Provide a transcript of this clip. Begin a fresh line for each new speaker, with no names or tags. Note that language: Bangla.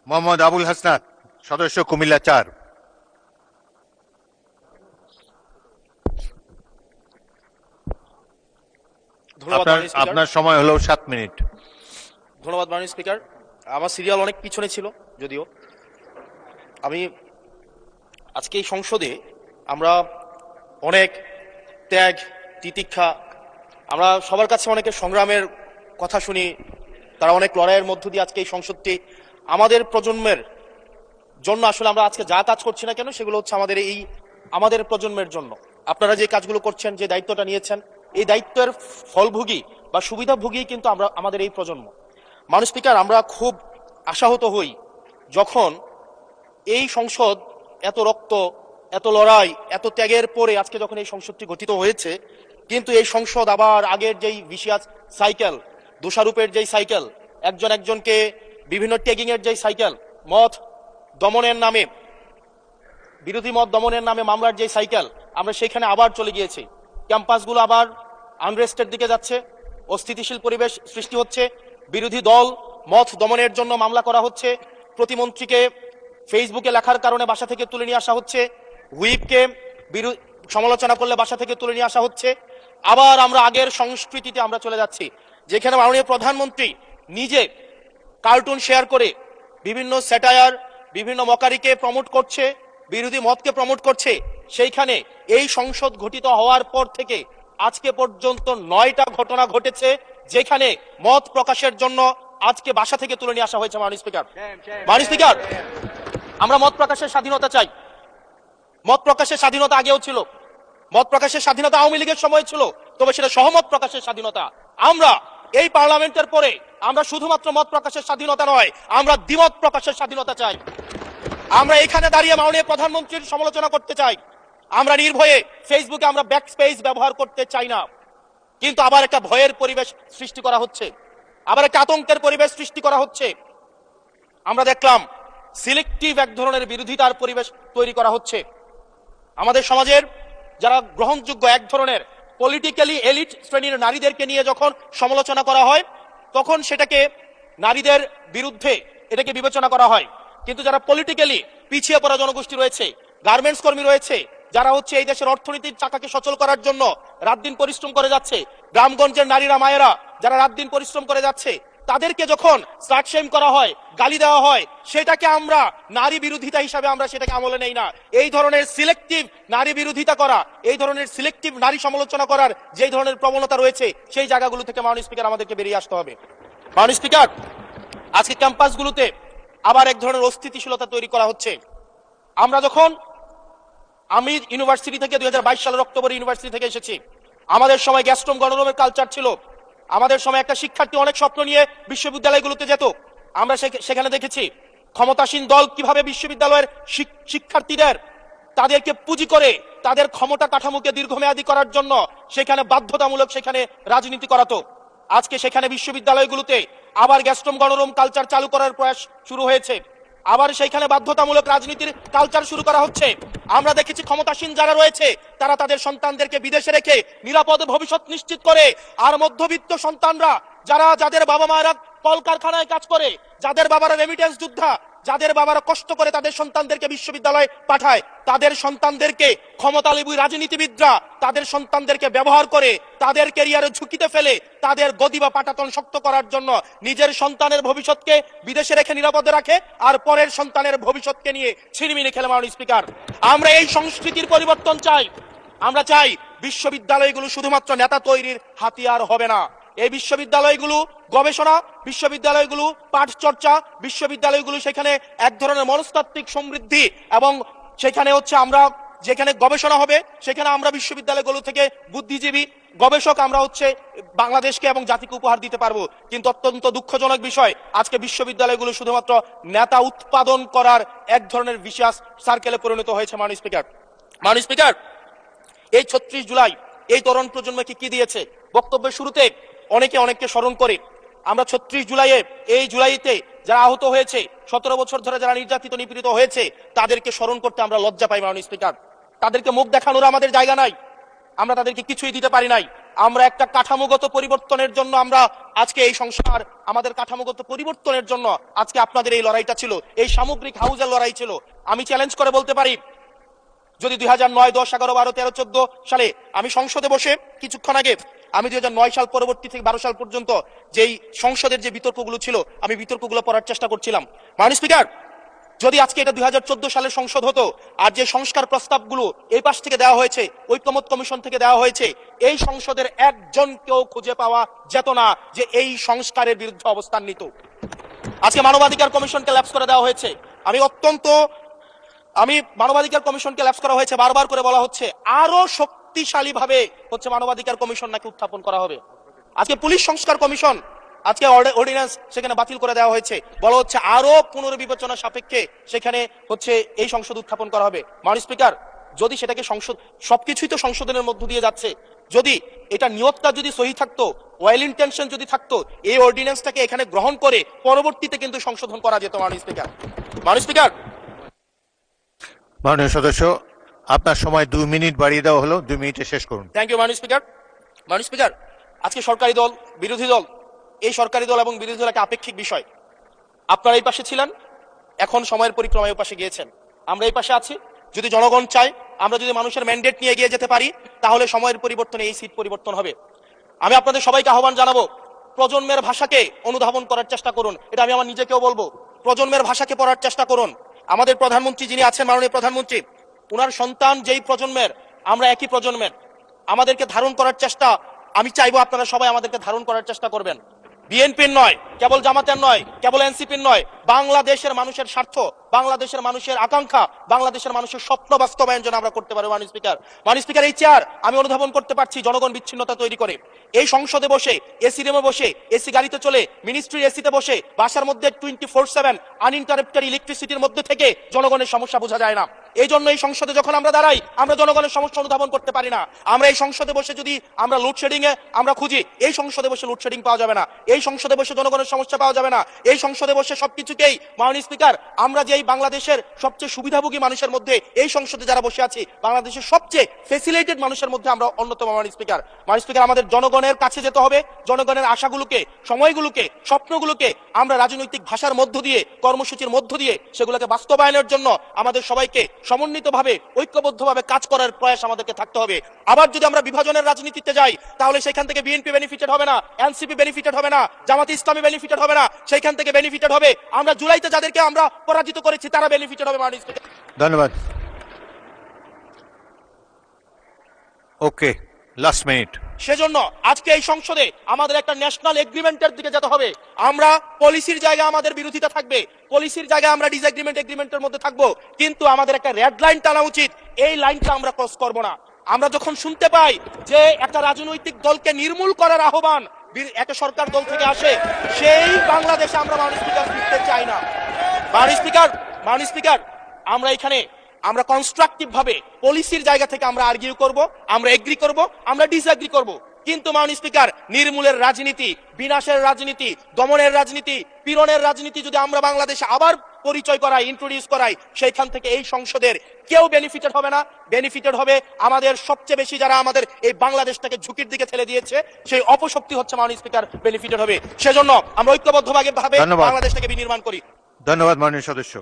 মোহাম্মদ আবুল হাসনাত, সদস্য কুমিল্লা ৪। আপনার সময় হলো ৭ মিনিট।
ধন্যবাদ মাননীয় স্পিকার। আমার সিরিয়াল অনেক পিছনে ছিল, যদিও আমি আজকে এই সংসদে আমরা অনেক ত্যাগ তিতিক্ষা, আমরা সবার কাছে অনেকের সংগ্রামের কথা শুনি, তারা অনেক লড়াইয়ের মধ্য দিয়ে আজকে এই সংসদটি আমাদের প্রজন্মের জন্য, আসলে আমরা আজকে যা কাজ করছি না কেন সেগুলো হচ্ছে আমাদের প্রজন্মের জন্য। আপনারা যে কাজগুলো করছেন, যে দায়িত্বটা নিয়েছেন, এই দায়িত্বের ফলভোগী বা সুবিধাভোগী কিন্তু আমাদের এই প্রজন্ম। মাননীয় স্পিকার, আমরা খুব আশাহত হই যখন এই সংসদ এত রক্ত, এত লড়াই, এত ত্যাগের পরে আজকে যখন এই সংসদটি গঠিত হয়েছে, কিন্তু এই সংসদ আবার আগের যেই ভিশিয়াস সাইকেল, দোষারোপের যেই সাইকেল, একজন একজনকে বিভিন্ন ট্যাগিং এর যেই সাইকেল, মত দমনের নামে, বিরোধী মত দমনের নামে মামলার যে সাইকেল, আমরা সেখানে আবার চলে গিয়েছি। ক্যাম্পাসগুলো আবার আনরেস্টের দিকে যাচ্ছে, অস্থিতিশীল পরিবেশ সৃষ্টি হচ্ছে, বিরোধী দল মত দমনের জন্য মামলা করা হচ্ছে, প্রতিমন্ত্রীকে ফেসবুকে লেখার কারণে বাসা থেকে তুলে নিয়ে আসা হচ্ছে, হুইপকে সমালোচনা করলে বাসা থেকে তুলে নিয়ে আসা হচ্ছে। আবার আমরা আগের সংস্কৃতিতে আমরা চলে যাচ্ছি, যেখানে মাননীয় প্রধানমন্ত্রী নিজে কার্টুন শেয়ার করে বিভিন্ন স্যাটায়ার, বিভিন্ন মকারিকে প্রমোট করছে, বিরোধী মতকে প্রমোট করছে। সেইখানে এই সংসদ গঠিত হওয়ার পর থেকে আজকে পর্যন্ত 9টা ঘটনা ঘটেছে যেখানে মত প্রকাশের জন্য আজকে বাসা থেকে তুলে নিয়ে আসা হয়েছে। মাননীয় স্পিকার, আমরা মত প্রকাশের স্বাধীনতা চাই। মত প্রকাশের স্বাধীনতা আগেও ছিল, মত প্রকাশের স্বাধীনতা আওয়ামী লীগের সময় ছিল, তবে সেটা সহমত প্রকাশের স্বাধীনতা। আমরা এই পার্লামেন্টের পরে আমরা শুধুমাত্র মত প্রকাশের স্বাধীনতা নয়, আমরা দ্বিমত প্রকাশের স্বাধীনতা চাই। আমরা এখানে দাঁড়িয়ে মাননীয় প্রধানমন্ত্রীর সমালোচনা করতে চাই, আমরা নির্ভয়ে ফেসবুকে আমরা ব্যাক স্পেস ব্যবহার করতে চাই না। কিন্তু আবার একটা ভয়ের পরিবেশ সৃষ্টি করা হচ্ছে, আবার একটা আতঙ্কের পরিবেশ সৃষ্টি করা হচ্ছে। আমরা দেখলাম সিলেক্টিভ এক ধরনের বিরোধিতার পরিবেশ তৈরি করা হচ্ছে। আমাদের সমাজের যারা গ্রহণযোগ্য এক ধরনের পলিটিক্যালি এলিট শ্রেণীর নারীদেরকে নিয়ে যখন সমালোচনা করা হয়, তখন সেটাকে নারীদের বিরুদ্ধে এটাকে বিবেচনা করা হয়। কিন্তু যারা পলিটিক্যালি পিছিয়ে পড়া জনগোষ্ঠী রয়েছে, গার্মেন্টস কর্মী রয়েছে, যারা হচ্ছে এই দেশের অর্থনীতির চাকাকে সচল করার জন্য রাত দিন পরিশ্রম করে যাচ্ছে, গ্রামগঞ্জের নারীরা মায়েরা যারা রাত দিন পরিশ্রম করে যাচ্ছে, তাদেরকে যখন স্লাট শেম করা হয়, গালি দেওয়া হয়, সেটাকে আমরা নারী বিরোধিতা হিসাবে আমরা সেটাকে আমলে নেই না। এই ধরনের সিলেক্টিভ নারী বিরোধিতা করা, এই ধরনের সিলেক্টিভ নারী সমালোচনা করার যে ধরনের প্রবণতা রয়েছে, সেই জায়গাগুলো থেকে মাননীয় স্পিকার আমাদেরকে বেরিয়ে আসতে হবে। মাননীয় স্পিকার, আজকে ক্যাম্পাসগুলোতে আবার এক ধরনের অস্থিতিশীলতা তৈরি করা হচ্ছে। আমি ইউনিভার্সিটি থেকে 2022 সালের অক্টোবরে ইউনিভার্সিটি থেকে এসেছি। আমাদের সময় গ্যাস্ট্রোম গণরুমের কালচার ছিল। আমাদের সময় একটা শিক্ষার্থী অনেক স্বপ্ন নিয়ে বিশ্ববিদ্যালয়গুলোতে যেত। আমরা সেখানে দেখেছি ক্ষমতাসীন দল কিভাবে বিশ্ববিদ্যালয়ের শিক্ষার্থীদের তাদেরকে পুঁজি করে তাদের ক্ষমতা কাঠামোকে দীর্ঘমেয়াদী করার জন্য সেখানে বাধ্যতামূলক সেখানে রাজনীতি করাতো। আজকে সেখানে বিশ্ববিদ্যালয়গুলোতে আবার গ্যাস্ট্রোম গণরুম কালচার চালু করার প্রয়াস শুরু হয়েছে, আবার সেইখানে বাধ্যতামূলক রাজনীতির কালচার শুরু করা হচ্ছে। আমরা দেখেছি ক্ষমতাসীন যারা রয়েছে তারা তাদের সন্তানদেরকে বিদেশে রেখে নিরাপদ ভবিষ্যৎ নিশ্চিত করে, আর মধ্যবিত্ত সন্তানরা যাদের বাবা মায়েরা কলকারখানায় কাজ করে, যাদের বাবারা রেমিটেন্স যোদ্ধা, যাদের বাবারা কষ্ট করে তাদের সন্তানদেরকে বিশ্ববিদ্যালয়ে পাঠায়, তাদের সন্তানদেরকে ক্ষমতালোভী রাজনীতিবিদরা তাদের সন্তানদেরকে ব্যবহার করে তাদের ক্যারিয়ারে ঝুঁকিতে ফেলে তাদের গদি বা পাটাতন শক্ত করার জন্য নিজের সন্তানের ভবিষ্যৎকে বিদেশে রেখে নিরাপদে রাখে, আর পরের সন্তানের ভবিষ্যৎকে নিয়ে ছিনিমিনি খেলে। মাননীয় স্পিকার, আমরা এই সংস্কৃতির পরিবর্তন চাই। আমরা চাই বিশ্ববিদ্যালয়গুলো শুধুমাত্র নেতা তৈরির হাতিয়ার হবে না। এই বিশ্ববিদ্যালয়গুলো গবেষণা, বিশ্ববিদ্যালয়গুলো পাঠ চর্চা, বিশ্ববিদ্যালয়গুলো সেখানে এক ধরনের মনস্তাত্ত্বিক সমৃদ্ধি, এবং সেখানে হচ্ছে আমরা যেখানে গবেষণা হবে সেখানে আমরা বিশ্ববিদ্যালয়গুলো থেকে বুদ্ধিজীবী গবেষক আমরা হচ্ছে বাংলাদেশকে এবং জাতিকে উপহার দিতে পারবো। কিন্তু অত্যন্ত দুঃখজনক বিষয়, আজকে বিশ্ববিদ্যালয়গুলো শুধুমাত্র নেতা উৎপাদন করার এক ধরনের বিশেষ সার্কেলে পরিণত হয়েছে। মাননীয় স্পিকার, এই 36 জুলাই এই তরুণ প্রজন্মকে কি দিয়েছে? বক্তব্যের শুরুতে অনেককে স্মরণ করে আমরা 36 জুলাইতে যারা আহত হয়েছে, 17 বছর ধরে যারা নির্যাতিত নিপীড়িত হয়েছে, তাদেরকে স্মরণ করতে আমরা লজ্জা পাই। মাননীয় স্পিকার, তাদেরকে মুখ দেখানোর আমাদের জায়গা নাই, আমরা তাদেরকে কিছুই দিতে পারি নাই। আমরা একটা কাঠামোগত পরিবর্তনের জন্য আমরা আজকে এই সংস্কার, আমাদের কাঠামোগত পরিবর্তনের জন্য আজকে আপনাদের এই লড়াইটা ছিল, এই সামগ্রিক হাউজের লড়াই ছিল। আমি চ্যালেঞ্জ করে বলতে পারি, যদি 2009, 10, 11, 12, 13, 14 সালে আমি সংসদে বসে কিছুক্ষণ আগে আমি 2009 সাল পরবর্তী থেকে 12 সাল পর্যন্ত যেই সংসদের যে বিতর্কগুলো ছিল আমি বিতর্কগুলো পড়ার চেষ্টা করছিলাম। মাননীয় স্পিকার, যদি আজকে এটা 2014 সালের সংসদ হতো, আর যে সংস্কার প্রস্তাবগুলো এই পাশ থেকে দেওয়া হয়েছে, ঐক্যমত কমিশন থেকে দেওয়া হয়েছে, এই সংসদের একজনকেও খুঁজে পাওয়া যেত না যে এই সংস্কারের বিরুদ্ধে অবস্থান নিত। আজকে মানবাধিকার কমিশনকে ল্যাপস করে দেওয়া হয়েছে। মানবাধিকার কমিশনকে ল্যাপস করা হয়েছে, বারবার করে বলা হচ্ছে আরো শক্তিশালী ভাবে হচ্ছে মানবাধিকার কমিশন নাকি উত্থাপন করা হবে। আজকে পুলিশ সংস্কার কমিশন, আজকে অর্ডিন্যান্স সেখানে বাতিল করে দেওয়া হয়েছে, বলা হচ্ছে আরো পুনর্বিবেচনা সাপেক্ষে সেখানে হচ্ছে এই সংসদ উত্থাপন করা হবে। মাননীয় স্পিকার, যদি সেটাকে সংসদ, সবকিছুই তো সংশোধনের মধ্য দিয়ে যাচ্ছে, যদি এটা নিয়তটা যদি সহি থাকতো, ওয়েল ইন্টেনশন যদি থাকতো, এই অর্ডিন্যান্সটাকে এখানে গ্রহণ করে পরবর্তীতে কিন্তু সংশোধন করা যেত। মাননীয় স্পিকার,
মাননীয় সদস্য, আপনার সময় 2 মিনিট বাড়িয়ে দেওয়া হলো, 2 মিনিটে শেষ করুন।
থ্যাংক ইউ মাননীয় স্পিকার, আজকে সরকারি দল, বিরোধী দল, এই সরকারি দল এবং বিরোধী দল একটা আপেক্ষিক বিষয়। আপনারা এই পাশে ছিলেন, এখন সময়ের পরিক্রমায় পাশে গিয়েছেন, আমরা এই পাশে আছি। যদি জনগণ চায়, আমরা যদি মানুষের ম্যান্ডেট নিয়ে এগিয়ে যেতে পারি, তাহলে সময়ের পরিবর্তনে এই সিট পরিবর্তন হবে। আমি আপনাদের সবাইকে আহ্বান জানাবো, প্রজন্মের ভাষাকে অনুধাবন করার চেষ্টা করুন। এটা আমি আমার নিজেকেও বলবো, প্রজন্মের ভাষাকে পড়ার চেষ্টা করুন। আমাদের প্রধানমন্ত্রী যিনি আছেন, মাননীয় প্রধানমন্ত্রী, উনার সন্তান যেই প্রজন্মের, আমরা একই প্রজন্মের, আমাদেরকে ধারণ করার চেষ্টা, আমি চাইবো আপনারা সবাই আমাদেরকে ধারণ করার চেষ্টা করবেন। বিএনপির নয়, কেবল জামাতের নয়, কেবল এনসিপির নয়, বাংলাদেশের মানুষের স্বার্থ, বাংলাদেশের মানুষের আকাঙ্ক্ষা, বাংলাদেশের মানুষের স্বপ্ন বাস্তবায়ন যেন আমরা করতে পারি। মাননীয় স্পিকার, এই চেয়ার আমি অনুধাবন করতে পারছি জনগণ বিচ্ছিন্নতা তৈরি করে। এই সংসদে বসে, এসি রুমে বসে, এসি গাড়িতে চলে, মিনিস্ট্রির এসিতে বসে, বাসার মধ্যে 24/7 আনইন্টারাপ্টেড ইলেকট্রিসিটির মধ্যে থেকে জনগণের সমস্যা বোঝা যায় না। এই জন্য এই সংসদে যখন আমরা দাঁড়াই, আমরা জনগণের সমস্যা অনুধাবন করতে পারি না। আমরা এই সংসদে বসে যদি আমরা লোডশেডিং এ আমরা খুঁজি, এই সংসদে বসে লোডশেডিং পাওয়া যাবে না, এই সংসদে বসে জনগণের সমস্যা পাওয়া যাবে না, এই সংসদে বসে সবকিছুকেই, মাননীয় স্পিকার, আমরা যে এই বাংলাদেশের সবচেয়ে সুবিধাভোগী মানুষের মধ্যে এই সংসদে যারা বসে আছি, বাংলাদেশের সবচেয়ে ফেসিলিটেড মানুষের মধ্যে আমরা অন্যতম। মাননীয় স্পিকার, আমাদের জনগণের কাছে যেতে হবে, জনগণের আশাগুলোকে, সময়গুলোকে, স্বপ্নগুলোকে আমরা রাজনৈতিক ভাষার মধ্য দিয়ে, কর্মসূচির মধ্য দিয়ে সেগুলোকে বাস্তবায়নের জন্য আমাদের সবাইকে সমন্বিতভাবে, ঐক্যবদ্ধভাবে কাজ করার প্রয়াস আমাদেরকে থাকতে হবে। আবার যদি আমরা বিভাজনের রাজনীতিতে যাই, তাহলে সেখান থেকে বিএনপি বেনিফিটেড হবে না, এনসিপি বেনিফিটেড হবে না, জামাতে ইসলামী বেনিফিটেড হবে না, সেইখান থেকে বেনিফিটেড হবে আমরা জুলাইতে যাদেরকে আমরা পরাজিত করেছি, তারা বেনিফিটেড হবে। মাননীয় স্পিকার,
ধন্যবাদ। ওকে, লাস্ট মিনিট।
সেজন্য আজকে এই সংসদে আমাদের একটা ন্যাশনাল এগ্রিমেন্টের দিকে যেতে হবে। আমরা পলিসির জায়গায় আমাদের বিরোধিতা থাকবে, পলিসির জায়গায় আমরা এগ্রিমেন্টের মধ্যে থাকবো, কিন্তু আমাদের একটা রেড লাইন টানা উচিত। এই লাইনটা আমরা ক্রস করব না। আমরা যখন শুনতে পাই যে একটা রাজনৈতিক দলকে নির্মূল করার আহ্বান একটা সরকার দল থেকে আসে, সেই বাংলাদেশে আমরা মাননীয় স্পিকার ফিরতে চাই না। মাননীয় স্পিকার, আমরা এখানে আমরা কনস্ট্রাকটিভ ভাবে পলিসির জায়গা থেকে আমরা আর্গিউ করব, আমরা এগ্রি করব, আমরা ডিসএগ্রি করব, কিন্তু মাননীয় স্পিকার, নির্মূলের রাজনীতি, বিনাশের রাজনীতি, দমনের রাজনীতি, পীড়নের রাজনীতি যদি আমরা বাংলাদেশে আবার পরিচয় করাই, ইন্ট্রোডিউস করাই, সেইখান থেকে এই সংসদের কেউ বেনিফিটেড হবে না। বেনিফিটেড হবে আমাদের সবচেয়ে বেশি যারা আমাদের এই বাংলাদেশটাকে ঝুঁকির দিকে ঠেলে দিয়েছে, সেই অপশক্তি হচ্ছে মাননীয় স্পিকার বেনিফিটেড হবে। সেজন্য আমরা ঐক্যবদ্ধভাবে বাংলাদেশটাকে বিনির্মাণ করি।
ধন্যবাদ মাননীয় সদস্য।